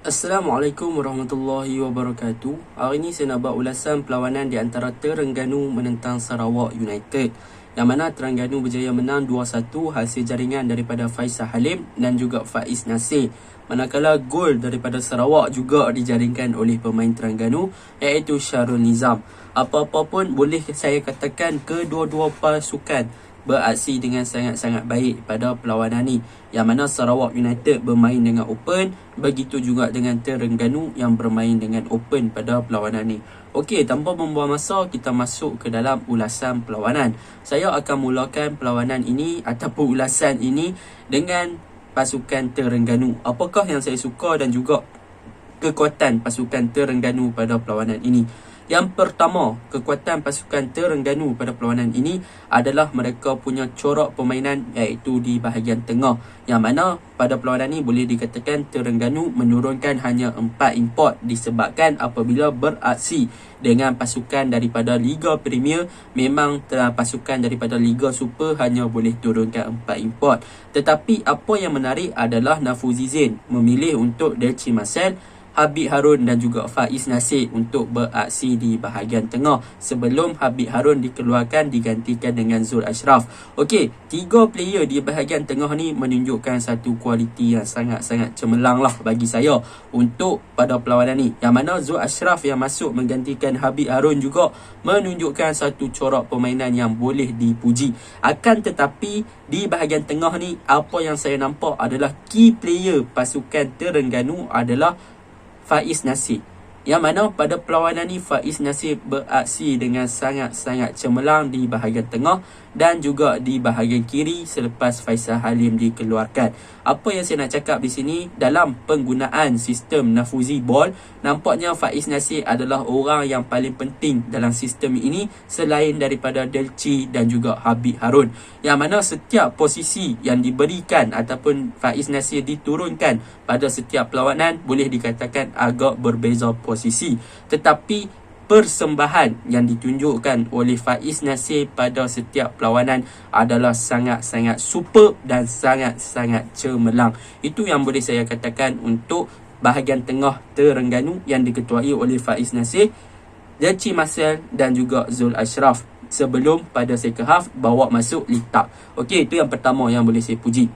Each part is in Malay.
Assalamualaikum warahmatullahi wabarakatuh. Hari ini saya nak buat ulasan perlawanan di antara Terengganu menentang Sarawak United, yang mana Terengganu berjaya menang 2-1 hasil jaringan daripada Faisal Halim dan juga Faiz Nasir. Manakala gol daripada Sarawak juga dijaringkan oleh pemain Terengganu, iaitu Syarul Nizam. Apa-apa pun boleh saya katakan kedua-dua pasukan beraksi dengan sangat-sangat baik pada perlawanan ni, yang mana Sarawak United bermain dengan open, begitu juga dengan Terengganu yang bermain dengan open pada perlawanan ni. Okey, tanpa membuang masa, kita masuk ke dalam ulasan perlawanan. Saya akan mulakan perlawanan ini ataupun ulasan ini dengan pasukan Terengganu. Apakah yang saya suka dan juga kekuatan pasukan Terengganu pada perlawanan ini? Yang pertama, kekuatan pasukan Terengganu pada perlawanan ini adalah mereka punya corak permainan, iaitu di bahagian tengah, yang mana pada perlawanan ini boleh dikatakan Terengganu menurunkan hanya 4 import disebabkan apabila beraksi dengan pasukan daripada Liga Premier, memang pasukan daripada Liga Super hanya boleh turunkan 4 import. Tetapi apa yang menarik adalah Nafuzi Zain memilih untuk Delci Marcel, Habib Harun dan juga Faiz Nasir untuk beraksi di bahagian tengah sebelum Habib Harun dikeluarkan digantikan dengan Zul Ashraf. Okey, 3 player di bahagian tengah ni menunjukkan satu kualiti yang sangat-sangat cemerlang lah bagi saya untuk pada perlawanan ni. Yang mana Zul Ashraf yang masuk menggantikan Habib Harun juga menunjukkan satu corak permainan yang boleh dipuji. Akan tetapi di bahagian tengah ni, apa yang saya nampak adalah key player pasukan Terengganu adalah Faiz Nasir, yang mana pada perlawanan ni Faiz Nasir beraksi dengan sangat-sangat cemerlang di bahagian tengah dan juga di bahagian kiri selepas Faisal Halim dikeluarkan. Apa yang saya nak cakap di sini, dalam penggunaan sistem Nafuzi Ball, nampaknya Faiz Nasir adalah orang yang paling penting dalam sistem ini selain daripada Delci dan juga Habib Harun, yang mana setiap posisi yang diberikan ataupun Faiz Nasir diturunkan pada setiap perlawanan boleh dikatakan agak berbeza posisi, tetapi persembahan yang ditunjukkan oleh Faiz Nasir pada setiap perlawanan adalah sangat-sangat superb dan sangat-sangat cemerlang. Itu yang boleh saya katakan untuk bahagian tengah Terengganu yang diketuai oleh Faiz Nasir, Delci Marcel dan juga Zul Ashraf sebelum pada second half bawa masuk Litak. Okey, itu yang pertama yang boleh saya puji.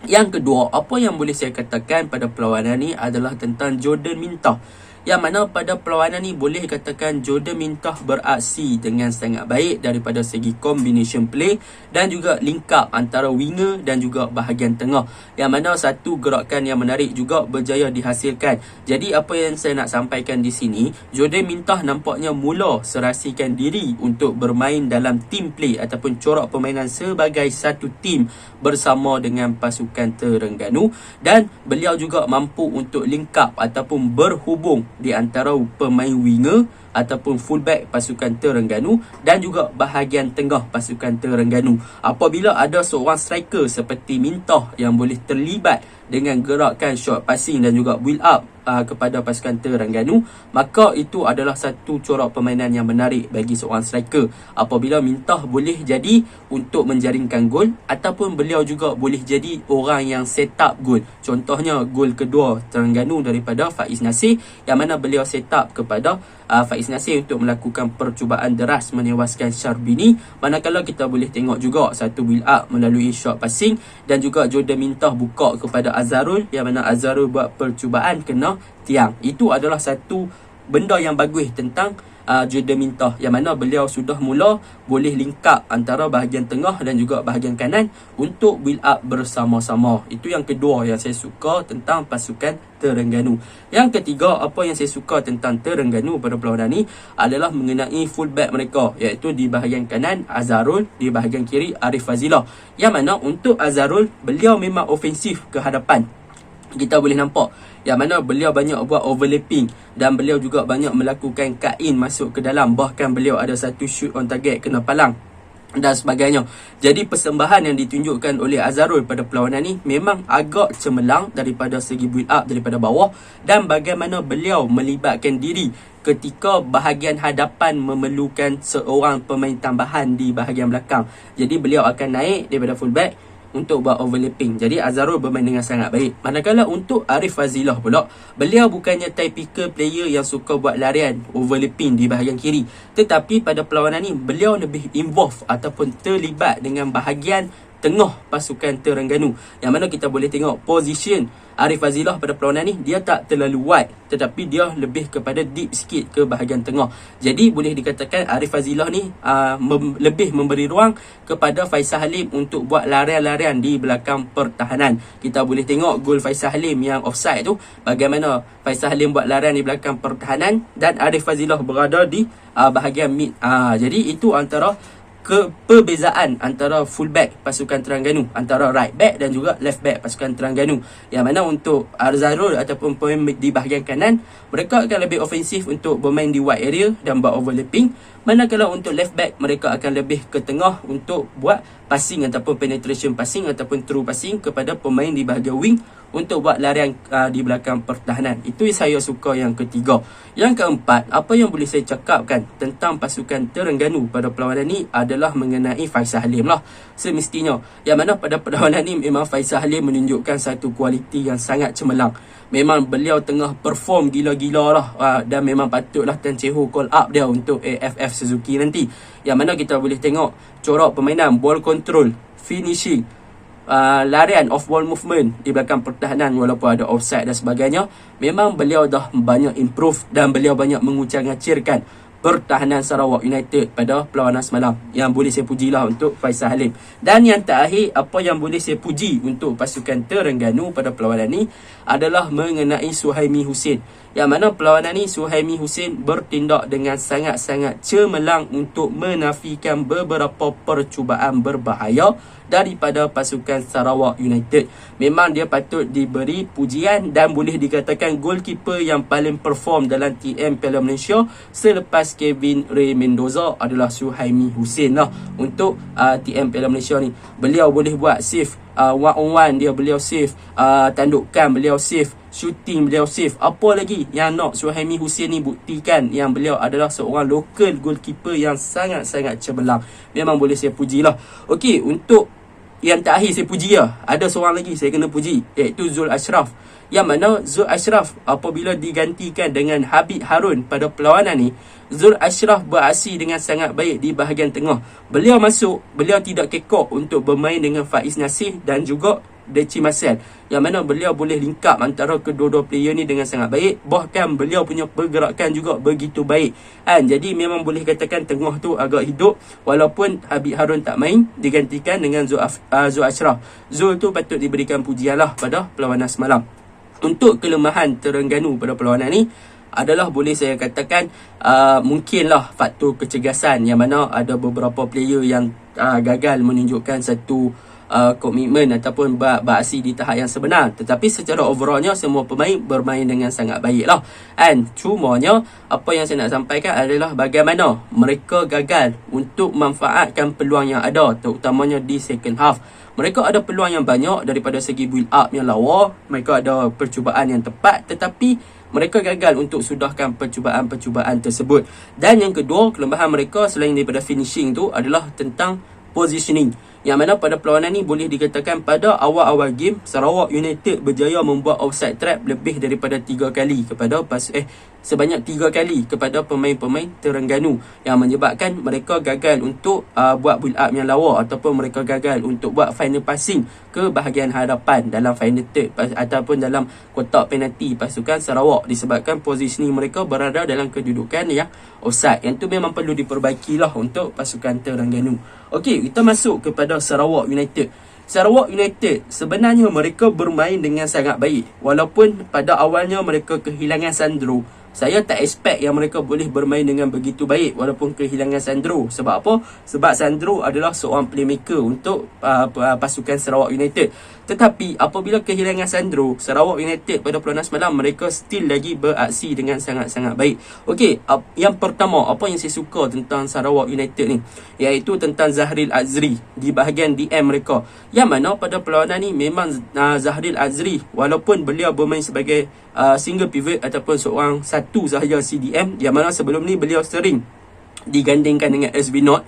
Yang kedua, apa yang boleh saya katakan pada perlawanan ni adalah tentang Jordan Mintah, yang mana pada perlawanan ni boleh katakan Jordan Mintah beraksi dengan sangat baik daripada segi combination play dan juga link up antara winger dan juga bahagian tengah, yang mana satu gerakan yang menarik juga berjaya dihasilkan. Jadi apa yang saya nak sampaikan di sini, Jordan Mintah nampaknya mula serasikan diri untuk bermain dalam team play ataupun corak permainan sebagai satu tim bersama dengan pasukan Terengganu, dan beliau juga mampu untuk link up ataupun berhubung di antara pemain winger ataupun fullback pasukan Terengganu dan juga bahagian tengah pasukan Terengganu. Apabila ada seorang striker seperti Mintah yang boleh terlibat dengan gerakan short passing dan juga build up kepada pasukan Terengganu, maka itu adalah satu corak permainan yang menarik bagi seorang striker. Apabila Mintah boleh jadi untuk menjaringkan gol ataupun beliau juga boleh jadi orang yang set up gol. Contohnya gol kedua Terengganu daripada Faiz Nasir, yang mana beliau set up kepada Faiz Nasir untuk melakukan percubaan deras menewaskan Syarbini. Manakala kita boleh tengok juga satu build up melalui short passing dan juga Jordan Mintah buka kepada Azharul, yang mana Azharul buat percubaan kena tiang. Itu adalah satu benda yang bagus tentang Jordan Mintah, yang mana beliau sudah mula boleh link up antara bahagian tengah dan juga bahagian kanan untuk build up bersama-sama. Itu yang kedua yang saya suka tentang pasukan Terengganu. Yang ketiga, apa yang saya suka tentang Terengganu pada perlawanan ni adalah mengenai fullback mereka, iaitu di bahagian kanan Azharul, di bahagian kiri Arif Fazilah, yang mana untuk Azharul beliau memang ofensif ke hadapan. Kita boleh nampak yang mana beliau banyak buat overlapping dan beliau juga banyak melakukan cut-in masuk ke dalam, bahkan beliau ada satu shoot on target kena palang dan sebagainya. Jadi persembahan yang ditunjukkan oleh Azharul pada perlawanan ni memang agak cemerlang daripada segi build up daripada bawah, dan bagaimana beliau melibatkan diri ketika bahagian hadapan memerlukan seorang pemain tambahan di bahagian belakang. Jadi beliau akan naik daripada fullback, untuk buat overlapping. Jadi Azharul bermain dengan sangat baik. Manakala untuk Arif Fazilah pula, beliau bukannya typical player yang suka buat larian overlapping di bahagian kiri, tetapi pada perlawanan ni beliau lebih involve ataupun terlibat dengan bahagian tengah pasukan Terengganu, yang mana kita boleh tengok position Arif Fazilah pada perlawanan ni dia tak terlalu wide, tetapi dia lebih kepada deep sikit ke bahagian tengah. Jadi boleh dikatakan Arif Fazilah ni lebih memberi ruang kepada Faisal Halim untuk buat larian-larian di belakang pertahanan. Kita boleh tengok gol Faisal Halim yang offside tu, bagaimana Faisal Halim buat larian di belakang pertahanan dan Arif Fazilah berada di bahagian mid. Jadi itu antara perbezaan antara fullback pasukan Terengganu, antara right back dan juga left back pasukan Terengganu, yang mana untuk Azharul ataupun pemain di bahagian kanan, mereka akan lebih ofensif untuk bermain di wide area dan buat overlapping, manakala untuk left back mereka akan lebih ke tengah untuk buat passing ataupun penetration passing ataupun through passing kepada pemain di bahagian wing untuk buat larian di belakang pertahanan. Itu saya suka yang ketiga. Yang keempat, apa yang boleh saya cakapkan tentang pasukan Terengganu pada perlawanan ni adalah mengenai Faisal Halim lah. Semestinya, yang mana pada perlawanan ni memang Faisal Halim menunjukkan satu kualiti yang sangat cemerlang. Memang beliau tengah perform gila-gila lah, dan memang patutlah Tan Chee Ho call up dia untuk AFF Suzuki nanti. Yang mana kita boleh tengok corak permainan, ball control, finishing, larian, off ball movement di belakang pertahanan walaupun ada offside dan sebagainya. Memang beliau dah banyak improve dan beliau banyak mengucang-ngacirkan pertahanan Sarawak United pada perlawanan semalam. Yang boleh saya pujilah untuk Faisal Halim. Dan yang terakhir, apa yang boleh saya puji untuk pasukan Terengganu pada perlawanan ni adalah mengenai Suhaimi Husin. Yang mana perlawanan ni Suhaimi Husin bertindak dengan sangat-sangat cemerlang untuk menafikan beberapa percubaan berbahaya daripada pasukan Sarawak United. Memang dia patut diberi pujian dan boleh dikatakan goalkeeper yang paling perform dalam TM Piala Malaysia selepas Kevin Ray Mendoza adalah Suhaimi Husin lah untuk TM Piala Malaysia ni. Beliau boleh buat save one on one, beliau save tandukan, beliau save shooting, beliau save. Apa lagi yang nak Suhaimi Husin ni buktikan yang beliau adalah seorang local goalkeeper yang sangat-sangat cemerlang. Memang boleh saya pujilah. Okey, untuk yang terakhir saya puji lah, ada seorang lagi saya kena puji, iaitu Zul Ashraf. Yang mana Zul Ashraf apabila digantikan dengan Habib Harun pada perlawanan ni, Zul Ashraf beraksi dengan sangat baik di bahagian tengah. Beliau masuk, beliau tidak kekok untuk bermain dengan Faiz Nasir dan juga Deci Marcel, yang mana beliau boleh lingkap antara kedua-dua player ni dengan sangat baik. Bahkan beliau punya pergerakan juga begitu baik kan. Jadi memang boleh katakan tengah tu agak hidup walaupun Habib Harun tak main, digantikan dengan Zul Ashraf. Zul tu patut diberikan pujian lah pada perlawanan semalam. Untuk kelemahan Terengganu pada perlawanan ni adalah boleh saya katakan mungkinlah faktor kecergasan, yang mana ada beberapa player yang gagal menunjukkan satu komitmen ataupun beraksi di tahap yang sebenar. Tetapi secara overallnya semua pemain bermain dengan sangat baik lah. And cumanya apa yang saya nak sampaikan adalah bagaimana mereka gagal untuk memanfaatkan peluang yang ada, terutamanya di second half. Mereka ada peluang yang banyak daripada segi build up yang lawa, mereka ada percubaan yang tepat, tetapi mereka gagal untuk sudahkan percubaan-percubaan tersebut. Dan yang kedua, kelemahan mereka selain daripada finishing tu adalah tentang positioning, yang mana pada perlawanan ni boleh dikatakan pada awal-awal game Sarawak United berjaya membuat offside trap lebih daripada 3 kali kepada sebanyak 3 kali kepada pemain-pemain Terengganu, yang menyebabkan mereka gagal untuk buat build up yang lawa ataupun mereka gagal untuk buat final passing ke bahagian hadapan dalam final third ataupun dalam kotak penalti pasukan Sarawak, disebabkan positioning mereka berada dalam kedudukan yang offside. Yang tu memang perlu diperbaikilah untuk pasukan Terengganu. Okey, kita masuk kepada Sarawak United. Sarawak United sebenarnya mereka bermain dengan sangat baik, walaupun pada awalnya mereka kehilangan Sandro. Saya tak expect yang mereka boleh bermain dengan begitu baik walaupun kehilangan Sandro. Sebab apa? Sebab Sandro adalah seorang playmaker untuk pasukan Sarawak United. Tetapi apabila kehilangan Sandro, Sarawak United pada perlawanan semalam mereka still lagi beraksi dengan sangat-sangat baik. Okey, yang pertama, apa yang saya suka tentang Sarawak United ni, iaitu tentang Zahril Azri di bahagian DM mereka. Yang mana pada perlawanan ni memang Zahril Azri, walaupun beliau bermain sebagai single pivot ataupun seorang satu sahaja CDM, yang mana sebelum ni beliau sering digandingkan dengan SB Not.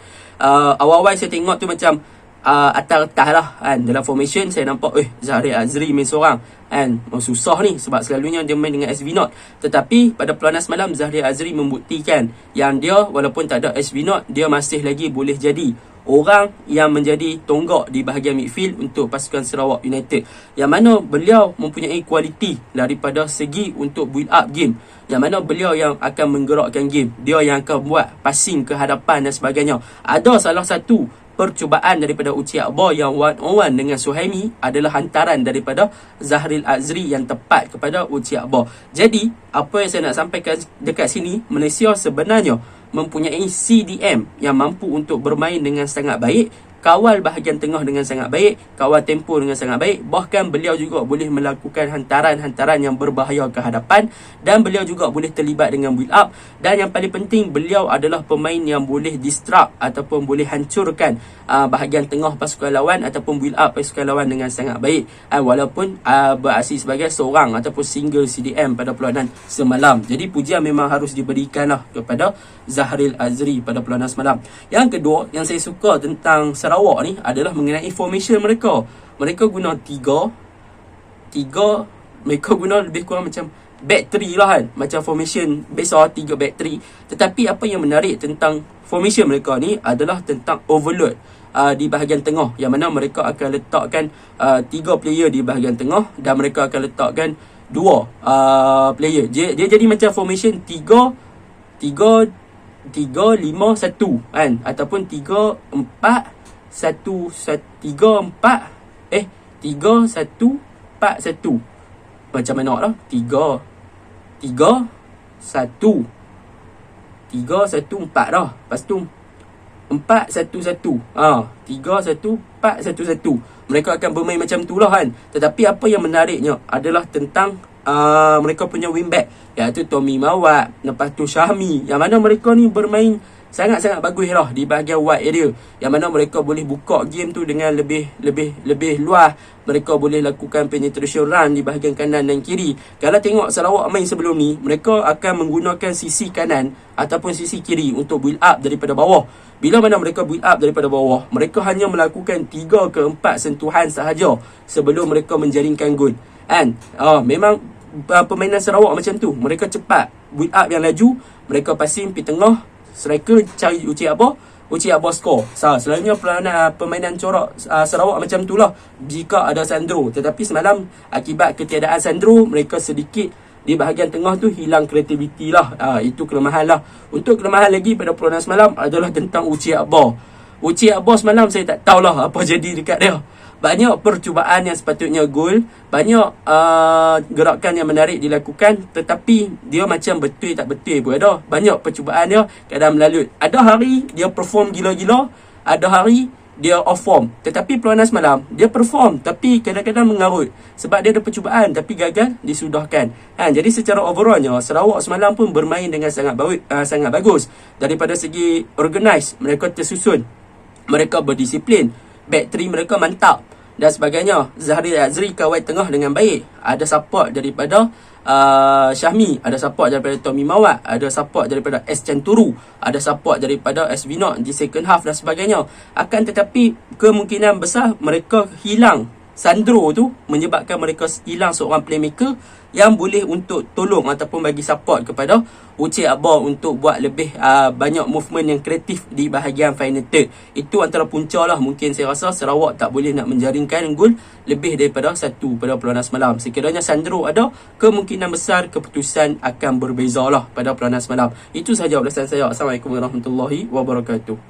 Awal-awal saya tengok tu macam atas lah kan. Dalam formation saya nampak Zahril Azri main seorang kan, susah ni sebab selalunya dia main dengan SV0. Tetapi pada peluang semalam Zahril Azri membuktikan yang dia walaupun tak ada SV0, dia masih lagi boleh jadi orang yang menjadi tonggak di bahagian midfield untuk pasukan Sarawak United, yang mana beliau mempunyai kualiti daripada segi untuk build up game, yang mana beliau yang akan menggerakkan game, dia yang akan buat passing ke hadapan dan sebagainya. Ada salah satu percubaan daripada Uci Akbar yang one on one dengan Suhaimi adalah hantaran daripada Zahril Azri yang tepat kepada Uci Akbar. Jadi apa yang saya nak sampaikan dekat sini, Malaysia sebenarnya mempunyai CDM yang mampu untuk bermain dengan sangat baik, kawal bahagian tengah dengan sangat baik, kawal tempo dengan sangat baik. Bahkan beliau juga boleh melakukan hantaran-hantaran yang berbahaya ke hadapan, dan beliau juga boleh terlibat dengan build up. Dan yang paling penting, beliau adalah pemain yang boleh disrupt ataupun boleh hancurkan bahagian tengah pasukan lawan ataupun build up pasukan lawan dengan sangat baik, walaupun beraksi sebagai seorang ataupun single CDM pada perlawanan semalam. Jadi pujian memang harus diberikanlah kepada Zahril Azri pada perlawanan semalam. Yang kedua yang saya suka tentang Sarawak ni adalah mengenai formation mereka. Mereka guna tiga, mereka guna lebih kurang macam back 3 lah kan, macam formation besar 3 back 3. Tetapi apa yang menarik tentang formation mereka ni adalah tentang overload di bahagian tengah, yang mana mereka akan letakkan 3 player di bahagian tengah dan mereka akan letakkan 2 player. Dia jadi macam formation 3-5-1 kan, ataupun 3-4-1-3-4 3-1-4-1. Macam mana lah, 3-1-3-1-4 dah. Lepas tu 4-1-1. 3-1-4-1-1. Mereka akan bermain macam tu lah kan. Tetapi apa yang menariknya adalah tentang mereka punya wingback, iaitu Tommy Mawat, lepas tu Syahmi, yang mana mereka ni bermain sangat-sangat bagus lah di bahagian wide area, yang mana mereka boleh buka game tu dengan lebih luas. Mereka boleh lakukan penetration run di bahagian kanan dan kiri. Kalau tengok Sarawak main sebelum ni, mereka akan menggunakan sisi kanan ataupun sisi kiri untuk build up daripada bawah. Bila mana mereka build up daripada bawah, mereka hanya melakukan 3 ke 4 sentuhan sahaja sebelum mereka menjaringkan gol. And memang permainan Sarawak macam tu. Mereka cepat build up yang laju, mereka passing pergi tengah, striker cari Uci Akbar score. Selalunya permainan corak Sarawak macam tu lah jika ada Sandro. Tetapi semalam akibat ketiadaan Sandro, mereka sedikit di bahagian tengah tu hilang kreativiti lah. Itu kelemahan lah. Untuk kelemahan lagi pada perlawanan semalam adalah tentang Uci Akbar. Uci Akbar semalam saya tak tahulah apa jadi dekat dia. Banyak percubaan yang sepatutnya gol, banyak gerakan yang menarik dilakukan, tetapi dia macam betul tak betul pun ada. Banyak percubaan dia kadang melalut. Ada hari dia perform gila-gila, ada hari dia off form. Tetapi perlawanan semalam dia perform tapi kadang-kadang mengarut sebab dia ada percubaan tapi gagal disudahkan. Jadi secara overallnya Sarawak semalam pun bermain dengan sangat bagus. Daripada segi organize, mereka tersusun, mereka berdisiplin, back 3 mereka mantap dan sebagainya. Zahril Azri kawal tengah dengan baik, ada support daripada Syahmi, ada support daripada Tommy Mawat, ada support daripada S Chanturu, ada support daripada SV0 di second half dan sebagainya. Akan tetapi kemungkinan besar mereka hilang Sandro tu, menyebabkan mereka hilang seorang playmaker yang boleh untuk tolong ataupun bagi support kepada Uci Akbar untuk buat lebih banyak movement yang kreatif di bahagian final third. Itu antara punca lah. Mungkin saya rasa Sarawak tak boleh nak menjaringkan gol lebih daripada 1 pada perlawanan semalam. Sekiranya Sandro ada, kemungkinan besar keputusan akan berbeza lah pada perlawanan semalam. Itu sahaja ulasan saya. Assalamualaikum warahmatullahi wabarakatuh.